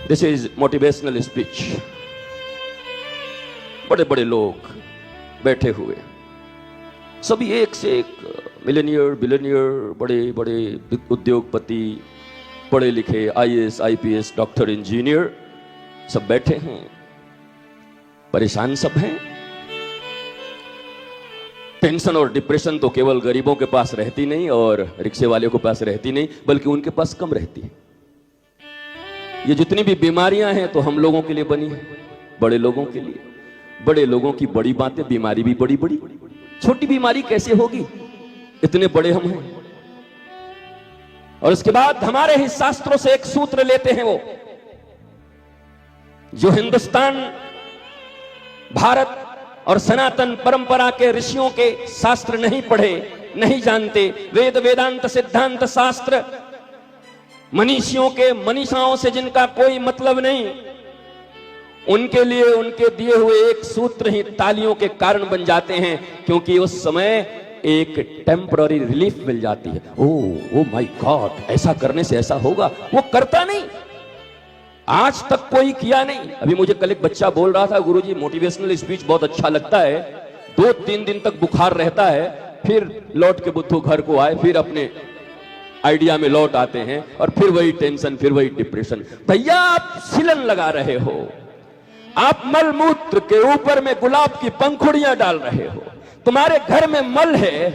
This is motivational speech. बड़े बड़े लोग बैठे हुए, सभी एक से एक मिलेनियर बिलियनियर, बड़े बड़े उद्योगपति, पढ़े लिखे, आईएएस आईपीएस डॉक्टर इंजीनियर, सब बैठे हैं, परेशान सब हैं। टेंशन और डिप्रेशन तो केवल गरीबों के पास रहती नहीं और रिक्शे वाले के पास रहती नहीं, बल्कि उनके पास कम रहती है। ये जितनी भी बीमारियां हैं तो हम लोगों के लिए बनी है, बड़े लोगों के लिए। बड़े लोगों की बड़ी बातें, बीमारी भी बड़ी बड़ी। छोटी बीमारी कैसे होगी, इतने बड़े हम हैं। और उसके बाद हमारे ही शास्त्रों से एक सूत्र लेते हैं, वो जो हिंदुस्तान, भारत और सनातन परंपरा के ऋषियों के शास्त्र नहीं पढ़े, नहीं जानते, वेद वेदांत सिद्धांत शास्त्र मनीषियों के मनीषाओं से जिनका कोई मतलब नहीं, उनके लिए उनके दिए हुए एक सूत्र ही तालियों के कारण बन जाते हैं, क्योंकि उस समय एक टेम्पररी रिलीफ मिल जाती है। ओ माय गॉड, ऐसा करने से ऐसा होगा। वो करता नहीं, आज तक कोई किया नहीं। अभी मुझे कल एक बच्चा बोल रहा था, गुरुजी मोटिवेशनल स्पीच बहुत अच्छा लगता है, 2-3 दिन तक बुखार रहता है, फिर लौट के बुद्धू घर को आए, फिर अपने आइडिया में लौट आते हैं और फिर वही टेंशन, फिर वही डिप्रेशन। भैया आप सिलन लगा रहे हो, आप मल मूत्र के ऊपर में गुलाब की पंखुड़ियां डाल रहे हो। तुम्हारे घर में मल है,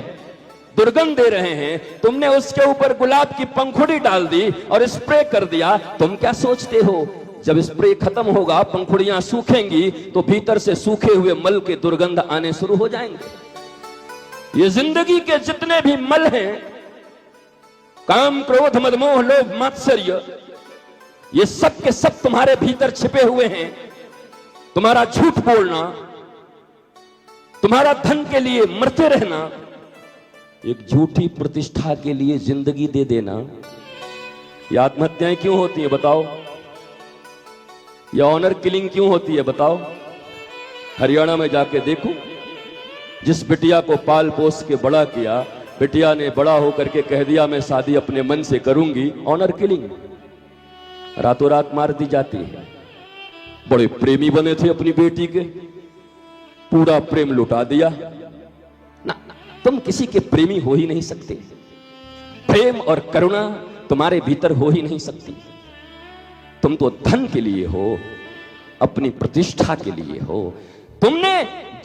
दुर्गंध दे रहे हैं, तुमने उसके ऊपर गुलाब की पंखुड़ी डाल दी और स्प्रे कर दिया। तुम क्या सोचते हो, जब स्प्रे खत्म होगा, पंखुड़ियां सूखेंगी तो भीतर से सूखे हुए मल के दुर्गंध आने शुरू हो जाएंगे। ये जिंदगी के जितने भी मल हैं, काम क्रोध मद मोह लोभ मात्सर्य, ये सब के सब तुम्हारे भीतर छिपे हुए हैं। तुम्हारा झूठ बोलना, तुम्हारा धन के लिए मरते रहना, एक झूठी प्रतिष्ठा के लिए जिंदगी दे देना, ये आत्महत्याएं क्यों होती है बताओ? या ऑनर किलिंग क्यों होती है बताओ? हरियाणा में जाके देखो, जिस बिटिया को पाल पोस के बड़ा किया, बिटिया ने बड़ा होकर के कह दिया मैं शादी अपने मन से करूंगी, ऑनर किलिंग, रातों रात मार दी जाती है। बड़े प्रेमी बने थे अपनी बेटी के, पूरा प्रेम लुटा दिया ना। तुम किसी के प्रेमी हो ही नहीं सकते, प्रेम और करुणा तुम्हारे भीतर हो ही नहीं सकती। तुम तो धन के लिए हो, अपनी प्रतिष्ठा के लिए हो। तुमने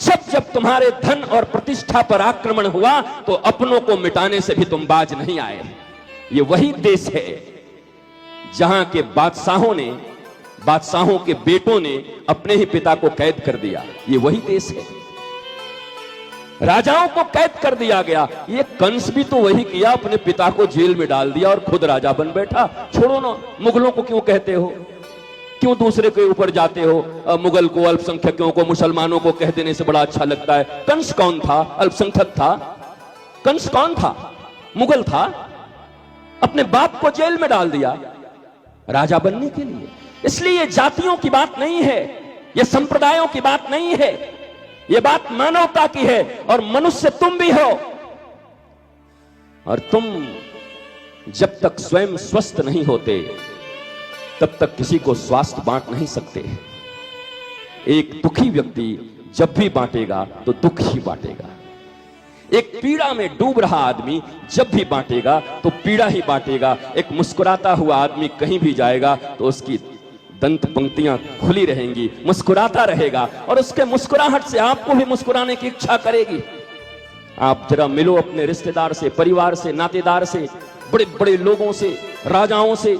जब जब तुम्हारे धन और प्रतिष्ठा पर आक्रमण हुआ तो अपनों को मिटाने से भी तुम बाज नहीं आए। ये वही देश है जहां के बादशाहों के बेटों ने अपने ही पिता को कैद कर दिया। ये वही देश है, राजाओं को कैद कर दिया गया। ये कंस भी तो वही किया, अपने पिता को जेल में डाल दिया और खुद राजा बन बैठा। छोड़ो ना, मुगलों को क्यों कहते हो, क्यों दूसरे के ऊपर जाते हो? मुगल को, अल्पसंख्यकों को, मुसलमानों को कह देने से बड़ा अच्छा लगता है। कंस कौन था? अल्पसंख्यक था। कंस कौन था? मुगल था। अपने बाप को जेल में डाल दिया राजा बनने के लिए। इसलिए ये जातियों की बात नहीं है, ये संप्रदायों की बात नहीं है, ये बात मानवता की है। और मनुष्य तुम भी हो, और तुम जब तक स्वयं स्वस्थ नहीं होते तब तक किसी को स्वास्थ्य बांट नहीं सकते। एक दुखी व्यक्ति जब भी बांटेगा तो दुख ही बांटेगा। एक पीड़ा में डूब रहा आदमी जब भी बांटेगा तो पीड़ा ही बांटेगा। एक मुस्कुराता हुआ आदमी कहीं भी जाएगा तो उसकी दंत पंक्तियां खुली रहेंगी, मुस्कुराता रहेगा, और उसके मुस्कुराहट से आपको भी मुस्कुराने की इच्छा करेगी। आप जरा मिलो अपने रिश्तेदार से, परिवार से, नातेदार से, बड़े बड़े लोगों से, राजाओं से।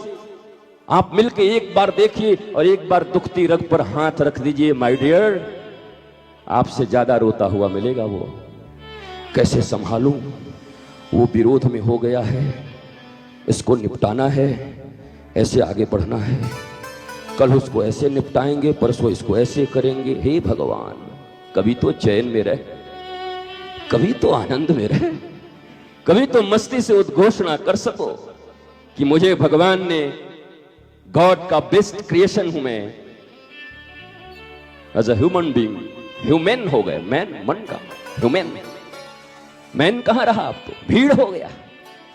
आप मिलके एक बार देखिए और एक बार दुखती रग पर हाथ रख दीजिए, माय डियर, आपसे ज्यादा रोता हुआ मिलेगा वो। कैसे संभालूं, वो विरोध में हो गया है, इसको निपटाना है, ऐसे आगे बढ़ना है, कल उसको ऐसे निपटाएंगे, परसों इसको ऐसे करेंगे। हे भगवान, कभी तो चैन में रहे, कभी तो आनंद में रहे, कभी तो मस्ती से उद्घोषणा कर सको कि मुझे भगवान ने, गॉड का बेस्ट क्रिएशन हूं मैं, as a human being. Human हो गए, मैन मन का, ह्यूमन। मैन कहां रहा? अब तो भीड़ हो गया,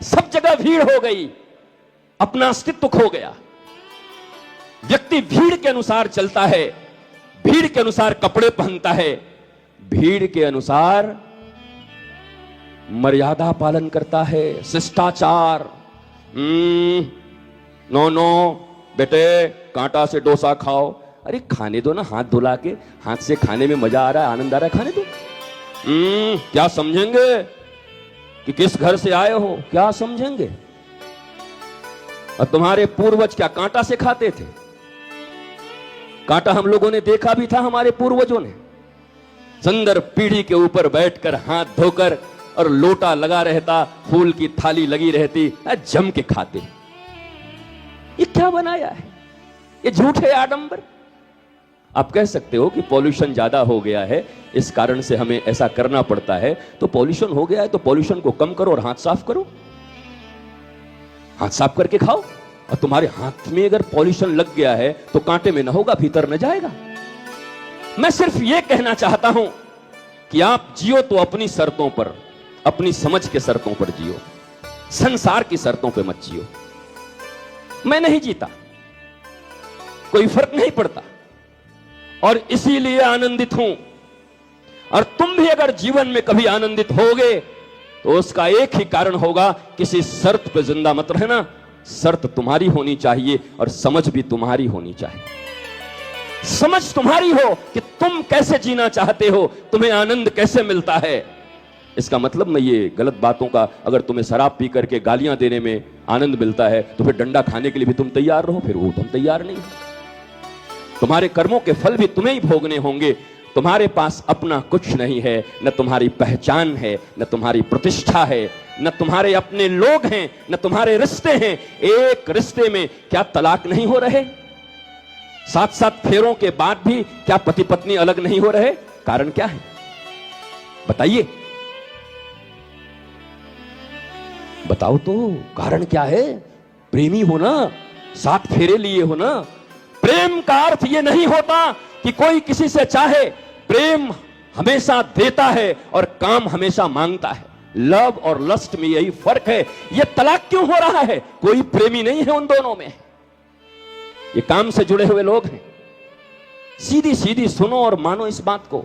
सब जगह भीड़ हो गई, अपना अस्तित्व खो गया। व्यक्ति भीड़ के अनुसार चलता है, भीड़ के अनुसार कपड़े पहनता है, भीड़ के अनुसार मर्यादा पालन करता है, शिष्टाचार। नो नो बेटे, कांटा से डोसा खाओ। अरे खाने दो ना, हाथ धुला के, हाथ से खाने में मजा आ रहा है, आनंद आ रहा है, खाने दो। क्या समझेंगे कि किस घर से आए हो, क्या समझेंगे? और तुम्हारे पूर्वज क्या कांटा से खाते थे? कांटा हम लोगों ने देखा भी था, हमारे पूर्वजों ने सुंदर पीढ़ी के ऊपर बैठकर हाथ धोकर और लोटा लगा रहता, फूल की थाली लगी रहती, जम के खाते। ये क्या बनाया है? ये झूठे आडंबर। आप कह सकते हो कि पॉल्यूशन ज्यादा हो गया है, इस कारण से हमें ऐसा करना पड़ता है। तो पॉल्यूशन हो गया है तो पॉल्यूशन को कम करो और हाथ साफ करो, हाथ साफ करके खाओ। और तुम्हारे हाथ में अगर पॉल्यूशन लग गया है तो कांटे में न होगा, भीतर न जाएगा। मैं सिर्फ यह कहना चाहता हूं कि आप जियो तो अपनी शर्तों पर, अपनी समझ के शर्तों पर जियो, संसार की शर्तों पर मत जियो। मैं नहीं जीता, कोई फर्क नहीं पड़ता, और इसीलिए आनंदित हूं। और तुम भी अगर जीवन में कभी आनंदित होगे तो उसका एक ही कारण होगा, किसी शर्त पे जिंदा मत रहना। शर्त तुम्हारी होनी चाहिए और समझ भी तुम्हारी होनी चाहिए। समझ तुम्हारी हो कि तुम कैसे जीना चाहते हो, तुम्हें आनंद कैसे मिलता है। इसका मतलब मैं ये गलत बातों का, अगर तुम्हें शराब पी करके गालियां देने में आनंद मिलता है तो फिर डंडा खाने के लिए भी तुम तैयार रहो, फिर वो तुम तैयार नहीं। तुम्हारे कर्मों के फल भी तुम्हें ही भोगने होंगे। तुम्हारे पास अपना कुछ नहीं है, न तुम्हारी पहचान है, न तुम्हारी प्रतिष्ठा है, न तुम्हारे अपने लोग हैं, न तुम्हारे रिश्ते हैं। एक रिश्ते में क्या तलाक नहीं हो रहे? 7-7 फेरों के बाद भी क्या पति पत्नी अलग नहीं हो रहे? कारण क्या है बताइए, बताओ तो, कारण क्या है? प्रेमी हो ना, 7 फेरे लिए हो ना। प्रेम का अर्थ यह नहीं होता कि कोई किसी से चाहे। प्रेम हमेशा देता है और काम हमेशा मांगता है। लव और लस्ट में यही फर्क है। यह तलाक क्यों हो रहा है? कोई प्रेमी नहीं है उन दोनों में, ये काम से जुड़े हुए लोग हैं। सीधी सीधी सुनो और मानो इस बात को।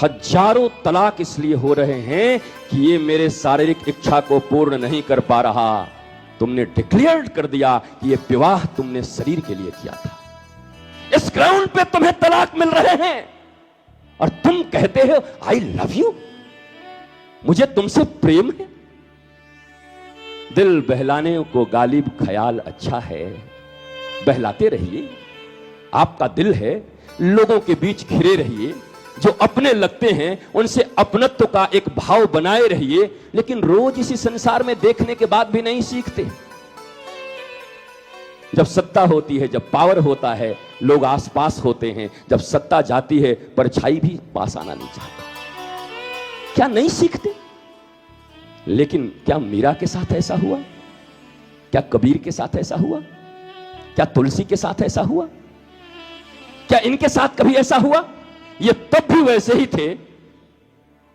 हजारों तलाक इसलिए हो रहे हैं कि ये मेरे शारीरिक इच्छा को पूर्ण नहीं कर पा रहा। तुमने डिक्लेयर कर दिया कि ये विवाह तुमने शरीर के लिए किया था, इस ग्राउंड पे तुम्हें तलाक मिल रहे हैं और तुम कहते हो आई लव यू, मुझे तुमसे प्रेम है। दिल बहलाने को गालिब ख्याल अच्छा है, बहलाते रहिए। आपका दिल है, लोगों के बीच घिरे रहिए। जो अपने लगते हैं उनसे अपनत्व का एक भाव बनाए रहिए। लेकिन रोज इसी संसार में देखने के बाद भी नहीं सीखते। जब सत्ता होती है, जब पावर होता है, लोग आसपास होते हैं। जब सत्ता जाती है, परछाई भी पास आना नहीं चाहता। क्या नहीं सीखते? लेकिन क्या मीरा के साथ ऐसा हुआ? क्या कबीर के साथ ऐसा हुआ? क्या तुलसी के साथ ऐसा हुआ? क्या इनके साथ कभी ऐसा हुआ? ये तब भी वैसे ही थे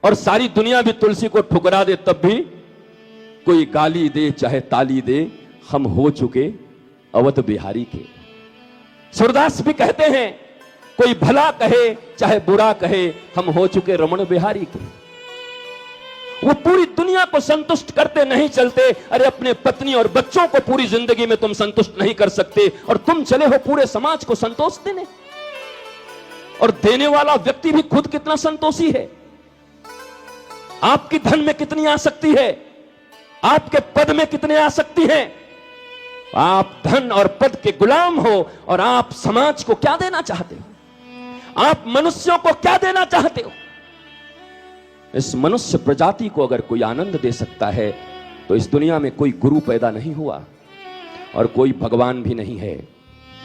और सारी दुनिया भी तुलसी को ठुकरा दे तब भी, कोई गाली दे चाहे ताली दे, हम हो चुके अवध बिहारी के। सूरदास भी कहते हैं, कोई भला कहे चाहे बुरा कहे, हम हो चुके रमण बिहारी के। वो पूरी दुनिया को संतुष्ट करते नहीं चलते। अरे अपने पत्नी और बच्चों को पूरी जिंदगी में तुम संतुष्ट नहीं कर सकते और तुम चले हो पूरे समाज को संतोष देने। और देने वाला व्यक्ति भी खुद कितना संतोषी है। आपकी धन में कितनी आसक्ति है, आपके पद में कितनी आसक्ति है। आप धन और पद के गुलाम हो और आप समाज को क्या देना चाहते हो? आप मनुष्यों को क्या देना चाहते हो? इस मनुष्य प्रजाति को अगर कोई आनंद दे सकता है तो इस दुनिया में कोई गुरु पैदा नहीं हुआ और कोई भगवान भी नहीं है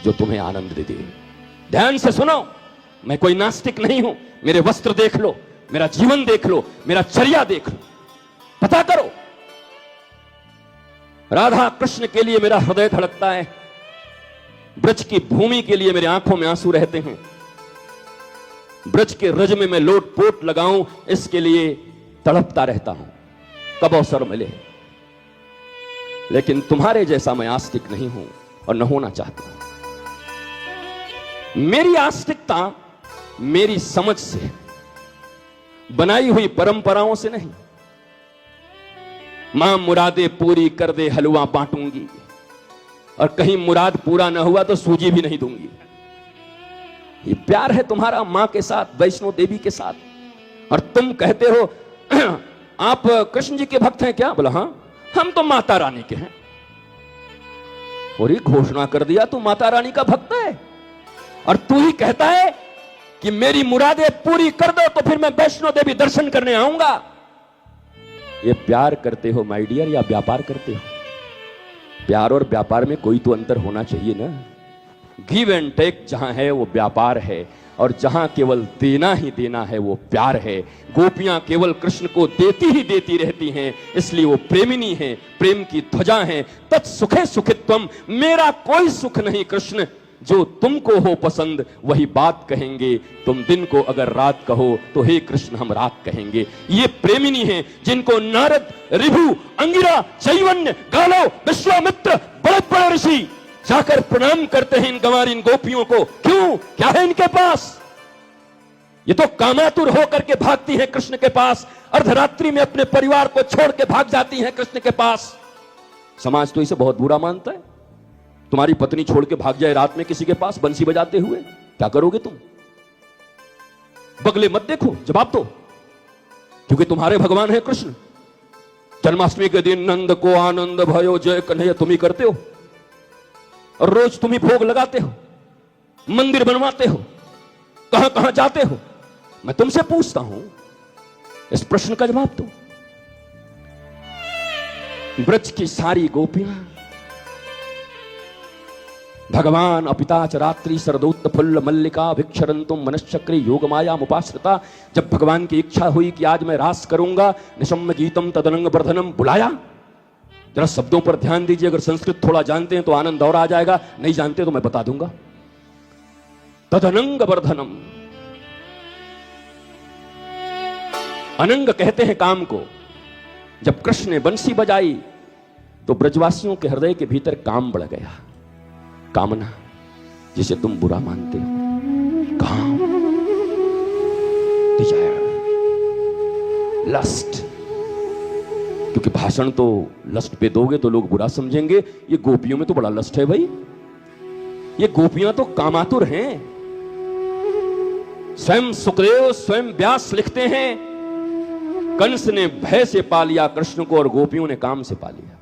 जो तुम्हें आनंद दे दे। ध्यान से सुनो, मैं कोई नास्तिक नहीं हूं। मेरे वस्त्र देख लो, मेरा जीवन देख लो, मेरा चर्या देख लो, पता करो। राधा कृष्ण के लिए मेरा हृदय धड़कता है, ब्रज की भूमि के लिए मेरे आंखों में आंसू रहते हैं। ब्रज के रज में मैं लोट पोट लगाऊं, इसके लिए तड़पता रहता हूं, कब अवसर मिले। लेकिन तुम्हारे जैसा मैं आस्तिक नहीं हूं और न होना चाहता हूं। मेरी आस्तिकता मेरी समझ से, बनाई हुई परंपराओं से नहीं। मां मुरादे पूरी कर दे हलवा बांटूंगी, और कहीं मुराद पूरा ना हुआ तो सूजी भी नहीं दूंगी। ये प्यार है तुम्हारा मां के साथ, वैष्णो देवी के साथ। और तुम कहते हो आप कृष्ण जी के भक्त हैं क्या? बोला हाँ, हम तो माता रानी के हैं। और ये घोषणा कर दिया तू माता रानी का भक्त है, और तू ही कहता है कि मेरी मुरादें पूरी कर दो तो फिर मैं वैष्णो देवी दर्शन करने आऊंगा। ये प्यार करते हो माय डियर या व्यापार करते हो? प्यार और व्यापार में कोई तो अंतर होना चाहिए ना। गिव एंड टेक जहां है वो व्यापार है, और जहां केवल देना ही देना है वो प्यार है। गोपियां केवल कृष्ण को देती ही देती रहती हैं, इसलिए वो प्रेमिनी हैं, प्रेम की ध्वजा हैं। तत्सुखे सुखित्वम, मेरा कोई सुख नहीं कृष्ण, जो तुमको हो पसंद वही बात कहेंगे। तुम दिन को अगर रात कहो तो हे कृष्ण हम रात कहेंगे। ये प्रेमिनी हैं जिनको नारद, ऋभु, अंगिरा, चैवन्य, गालो, विश्वामित्र, बड़े बड़े ऋषि जाकर प्रणाम करते हैं इन गंवार, इन गोपियों को। क्यों? क्या है इनके पास? ये तो कामातुर होकर के भागती हैं कृष्ण के पास, अर्धरात्रि में अपने परिवार को छोड़ के भाग जाती हैं कृष्ण के पास। समाज तो इसे बहुत बुरा मानता है। तुम्हारी पत्नी छोड़ के भाग जाए रात में किसी के पास बंसी बजाते हुए, क्या करोगे तुम? बगले मत देखो, जवाब दो, क्योंकि तुम्हारे भगवान है कृष्ण। जन्माष्टमी के दिन नंद को आनंद भयो जय कन्हैया तुम ही करते हो, और रोज तुम ही भोग लगाते हो, मंदिर बनवाते हो, कहां कहां जाते हो। मैं तुमसे पूछता हूं, इस प्रश्न का जवाब दो। ब्रज की सारी गोपियां भगवान अपिताच रात्रि शरदोत्त फुल्ल मल्लिका भिक्षरंतुम मनश्चक्री योग माया मुपाश्रिता। जब भगवान की इच्छा हुई कि आज मैं रास करूंगा, निशम्य गीतम तदनंग वर्धनम बुलाया। जरा शब्दों पर ध्यान दीजिए, अगर संस्कृत थोड़ा जानते हैं तो आनंद और आ जाएगा, नहीं जानते तो मैं बता दूंगा। तदनंग वर्धनम, अनंग कहते हैं काम को। जब कृष्ण ने बंसी बजाई तो ब्रजवासियों के हृदय के भीतर काम बढ़ गया। कामना, जिसे तुम बुरा मानते हो, काम, डिजायर, लस्ट। क्योंकि भाषण तो लस्ट पे दोगे तो लोग बुरा समझेंगे। ये गोपियों में तो बड़ा लस्ट है भाई, ये गोपियां तो कामातुर हैं। स्वयं सुखदेव, स्वयं व्यास लिखते हैं, कंस ने भय से पा लिया कृष्ण को और गोपियों ने काम से पा लिया।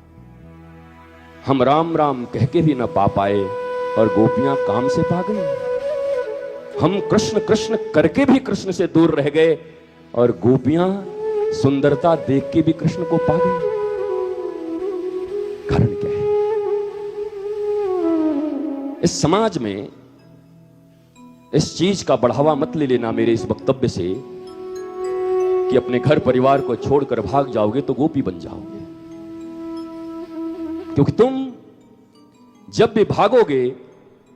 हम राम राम कह के भी न पा पाए और गोपियां काम से पा गई। हम कृष्ण कृष्ण करके भी कृष्ण से दूर रह गए और गोपियां सुंदरता देख के भी कृष्ण को पा गई। कारण क्या है? इस समाज में इस चीज का बढ़ावा मत ले लेना मेरे इस वक्तव्य से कि अपने घर परिवार को छोड़कर भाग जाओगे तो गोपी बन जाओगे। क्योंकि तुम जब भी भागोगे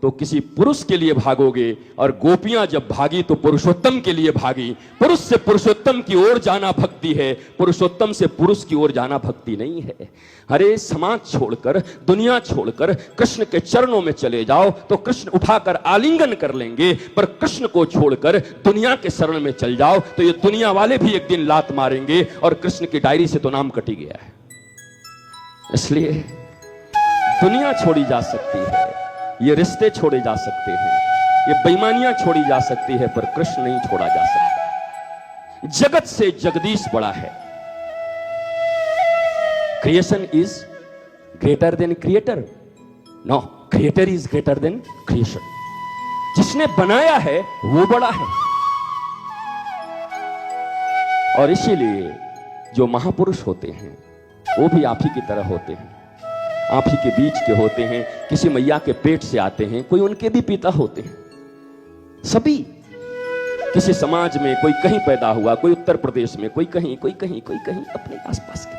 तो किसी पुरुष के लिए भागोगे, और गोपियां जब भागी तो पुरुषोत्तम के लिए भागी। पुरुष से पुरुषोत्तम की ओर जाना भक्ति है, पुरुषोत्तम से पुरुष की ओर जाना भक्ति नहीं है। अरे समाज छोड़कर, दुनिया छोड़कर कृष्ण के चरणों में चले जाओ तो कृष्ण उठाकर आलिंगन कर लेंगे, पर कृष्ण को छोड़कर दुनिया के शरण में चल जाओ तो ये दुनिया वाले भी एक दिन लात मारेंगे और कृष्ण की डायरी से तो नाम कटी गया है। इसलिए दुनिया छोड़ी जा सकती है, ये रिश्ते छोड़े जा सकते हैं, ये बेईमानियां छोड़ी जा सकती है, पर कृष्ण नहीं छोड़ा जा सकता। जगत से जगदीश बड़ा है। Creation is greater than creator, no, creator is greater than creation. जिसने बनाया है वो बड़ा है। और इसीलिए जो महापुरुष होते हैं वो भी आप ही की तरह होते हैं, आप ही के बीच के होते हैं, किसी मैया के पेट से आते हैं, कोई उनके भी पिता होते हैं। सभी किसी समाज में, कोई कहीं पैदा हुआ, कोई उत्तर प्रदेश में, कोई कहीं, कोई कहीं, कोई कहीं, अपने आसपास के,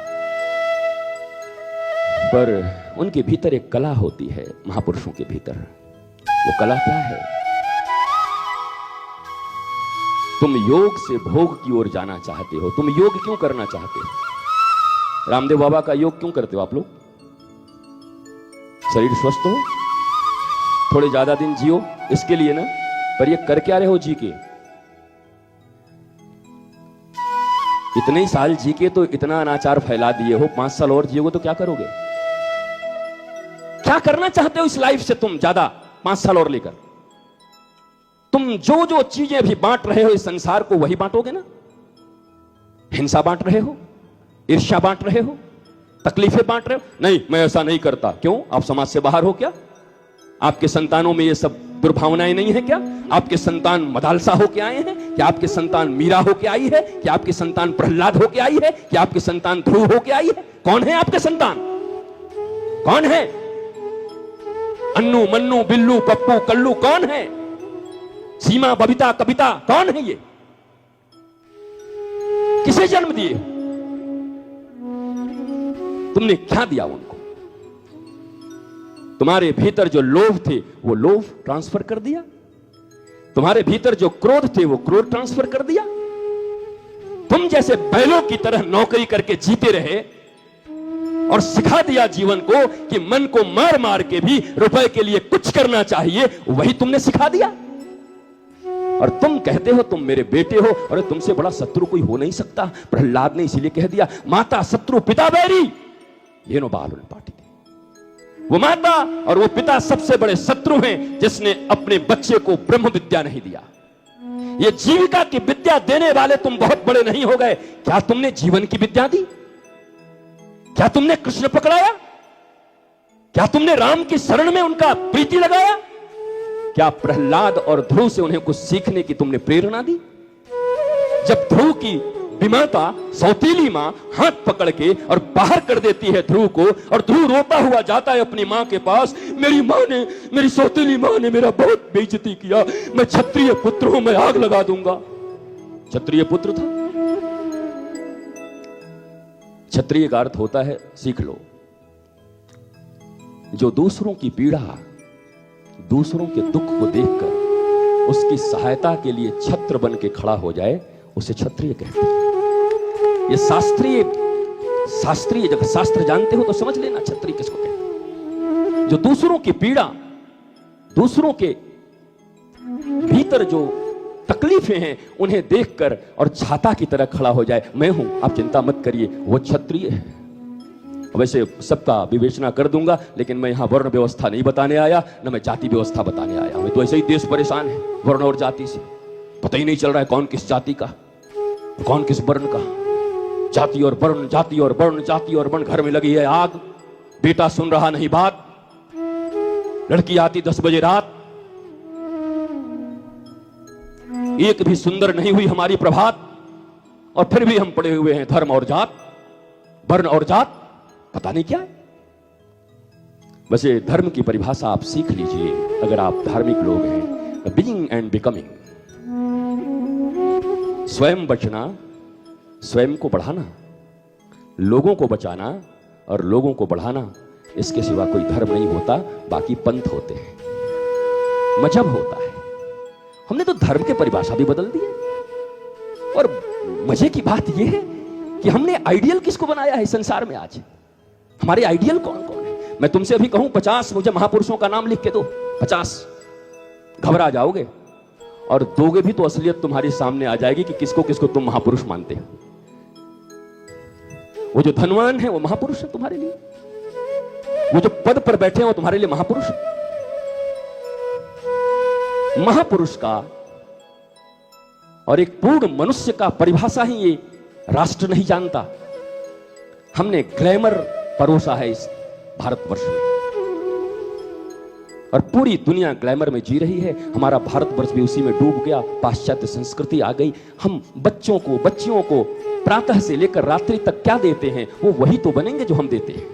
पर उनके भीतर एक कला होती है। महापुरुषों के भीतर वो कला क्या है? तुम योग से भोग की ओर जाना चाहते हो। तुम योग क्यों करना चाहते हो? रामदेव बाबा का योग क्यों करते हो आप लोग? शरीर स्वस्थ हो, थोड़े ज्यादा दिन जियो, इसके लिए ना। पर ये कर क्या रहे हो जी के? इतने ही साल जी के तो इतना अनाचार फैला दिए हो, 5 साल और जियोगे तो क्या करोगे? क्या करना चाहते हो इस लाइफ से तुम ज्यादा 5 साल और लेकर? तुम जो जो चीजें भी बांट रहे हो इस संसार को, वही बांटोगे ना? हिंसा बांट रहे हो, ईर्ष्या बांट रहे हो, तकलीफें बांट रहे हो? नहीं, मैं ऐसा नहीं करता। क्यों? आप समाज से बाहर हो क्या? आपके संतानों में ये सब दुर्भावनाएं नहीं है क्या? आपके संतान मदालसा होके आए हैं क्या? आपके संतान मीरा होके आई है क्या? आपके संतान प्रहलाद होके आई है क्या? आपके संतान ध्रुव होके आई है? कौन है आपके संतान? कौन है? अन्नू मन्नू बिल्लू पप्पू कल्लू कौन है? सीमा बबीता कविता कौन है? ये किसे जन्म दिए? तुमने क्या दिया उनको? तुम्हारे भीतर जो लोभ थे वो लोभ ट्रांसफर कर दिया, तुम्हारे भीतर जो क्रोध थे वो क्रोध ट्रांसफर कर दिया। तुम जैसे बैलों की तरह नौकरी करके जीते रहे और सिखा दिया जीवन को कि मन को मार मार के भी रुपए के लिए कुछ करना चाहिए, वही तुमने सिखा दिया। और तुम कहते हो तुम मेरे बेटे हो, और तुमसे बड़ा शत्रु कोई हो नहीं सकता। प्रहलाद ने इसीलिए कह दिया माता शत्रु पिता बैरी, ये नो बाल पार्टी थी। वो माता और वो पिता सबसे बड़े शत्रु हैं जिसने अपने बच्चे को ब्रह्म विद्या नहीं दिया। ये जीविका की विद्या देने वाले तुम बहुत बड़े नहीं हो गए। क्या तुमने जीवन की विद्या दी? क्या तुमने कृष्ण पकड़ाया? क्या तुमने राम की शरण में उनका प्रीति लगाया? क्या प्रहलाद और ध्रुव से उन्हें कुछ सीखने की तुमने प्रेरणा दी? जब ध्रुव की विमाता सौतीली मां हाथ पकड़ के और बाहर कर देती है ध्रुव को, और ध्रुव रोता हुआ जाता है अपनी मां के पास, मेरी मां ने, मेरी सौतीली मां ने मेरा बहुत बेइज्जती किया, मैं क्षत्रिय पुत्र हूं, मैं आग लगा दूंगा। क्षत्रिय पुत्र था। क्षत्रिय का अर्थ होता है, सीख लो, जो दूसरों की पीड़ा, दूसरों के दुख को देखकर उसकी सहायता के लिए छत्र बन के खड़ा हो जाए, उसे क्षत्रिय कहते हैं। ये शास्त्रीय जगह, शास्त्र जानते हो तो समझ लेना क्षत्रिय किसको कहते हैं। जो दूसरों की पीड़ा, दूसरों के भीतर जो तकलीफें हैं उन्हें देखकर और छाता की तरह खड़ा हो जाए, मैं हूं, आप चिंता मत करिए, वो क्षत्रिय है। वैसे सबका विवेचना कर दूंगा, लेकिन मैं यहां वर्ण व्यवस्था नहीं बताने आया, न मैं जाति व्यवस्था बताने आया हूं। तो ऐसे ही देश परेशान है वर्ण और जाति से, पता ही नहीं चल रहा है कौन किस जाति का, कौन किस वर्ण का। जाति और वर्ण, जाति और वर्ण, जाति और वर्ण, घर में लगी है आग, बेटा सुन रहा नहीं बात, लड़की आती 10 बजे रात, एक भी सुंदर नहीं हुई हमारी प्रभात, और फिर भी हम पड़े हुए हैं धर्म और जात, वर्ण और जात, पता नहीं क्या है। वैसे धर्म की परिभाषा आप सीख लीजिए अगर आप धार्मिक लोग हैं। बीइंग एंड बिकमिंग, स्वयं बचना, स्वयं को बढ़ाना, लोगों को बचाना और लोगों को बढ़ाना, इसके सिवा कोई धर्म नहीं होता। बाकी पंथ होते हैं, मजहब होता है। हमने तो धर्म की परिभाषा भी बदल दी है। और मजे की बात यह है कि हमने आइडियल किसको बनाया है संसार में आज? हमारे आइडियल कौन कौन है? मैं तुमसे अभी कहूं 50 मुझे महापुरुषों का नाम लिख के दो, 50, घबरा जाओगे, और दोगे भी तो असलियत तुम्हारी सामने आ जाएगी कि किसको किसको तुम महापुरुष मानते हो। वो जो धनवान है वो महापुरुष है तुम्हारे लिए, वो जो पद पर बैठे हैं वो तुम्हारे लिए महापुरुष है। महापुरुष का और एक पूर्ण मनुष्य का परिभाषा ही ये राष्ट्र नहीं जानता। हमने ग्लैमर परोसा है इस भारतवर्ष में, और पूरी दुनिया ग्लैमर में जी रही है। हमारा भारतवर्ष भी उसी में डूब गया, पाश्चात्य संस्कृति आ गई। हम बच्चों को, बच्चियों को प्रातः से लेकर रात्रि तक क्या देते हैं, वो वही तो बनेंगे जो हम देते हैं।